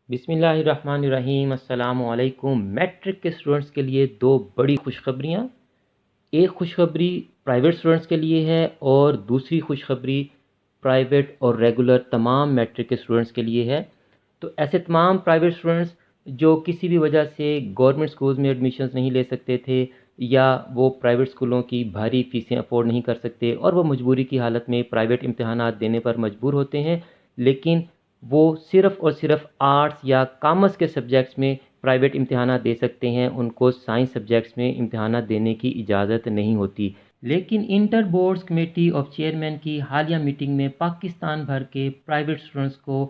बिस्मिल्लाहिर्रहमानिर्रहीम अस्सलामु अलैकुम। मैट्रिक के स्टूडेंट्स के लिए दो बड़ी खुशखबरियाँ। एक खुशखबरी प्राइवेट स्टूडेंट्स के लिए है और दूसरी खुशखबरी प्राइवेट और रेगुलर तमाम मैट्रिक के स्टूडेंट्स के लिए है। तो ऐसे तमाम प्राइवेट स्टूडेंट्स जो किसी भी वजह से गवर्नमेंट स्कूल्स में एडमिशन्स नहीं ले सकते थे या वो प्राइवेट स्कूलों की भारी फ़ीसें अफोर्ड नहीं कर सकते और वो मजबूरी की हालत में प्राइवेट इम्तहानात देने पर मजबूर होते हैं, लेकिन वो सिर्फ़ और सिर्फ़ आर्ट्स या कॉमर्स के सब्जेक्ट्स में प्राइवेट इम्तहानात दे सकते हैं, उनको साइंस सब्जेक्ट्स में इम्तहानात देने की इजाज़त नहीं होती। लेकिन inter boards committee of chairman की हालिया मीटिंग में पाकिस्तान भर के प्राइवेट स्टूडेंट्स को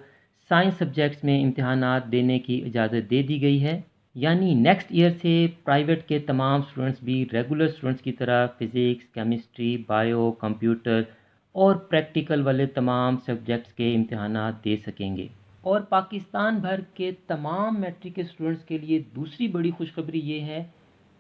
साइंस सब्जेक्ट्स में इम्तहानात देने की इजाज़त दे दी गई है। यानी नेक्स्ट ईयर से प्राइवेट के तमाम स्टूडेंट्स भी रेगुलर स्टूडेंट्स की तरह फ़िज़िक्स, केमिस्ट्री, बायो, कंप्यूटर और प्रैक्टिकल वाले तमाम सब्जेक्ट्स के इम्तहानात दे सकेंगे। और पाकिस्तान भर के तमाम मैट्रिक के स्टूडेंट्स के लिए दूसरी बड़ी खुशखबरी ये है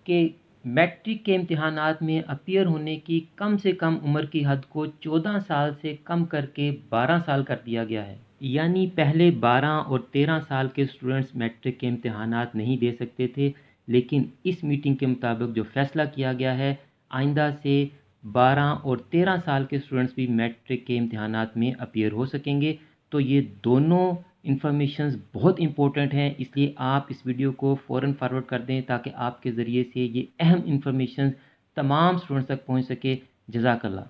कि मैट्रिक के इम्तहानात में अपीयर होने की कम से कम उम्र की हद को 14 साल से कम करके 12 साल कर दिया गया है। यानी पहले 12 और 13 साल के स्टूडेंट्स मैट्रिक के इम्तहानात नहीं दे सकते थे, लेकिन इस मीटिंग के मुताबिक जो फ़ैसला किया गया है, आइंदा से 12 और 13 साल के स्टूडेंट्स भी मैट्रिक के इम्तहानात में अपीयर हो सकेंगे। तो ये दोनों इन्फॉर्मेशंस बहुत इंपॉर्टेंट हैं, इसलिए आप इस वीडियो को फ़ौरन फॉरवर्ड कर दें ताकि आपके ज़रिए से ये अहम इन्फॉर्मेशन तमाम स्टूडेंट्स तक पहुंच सके। जज़ाकल्लाह।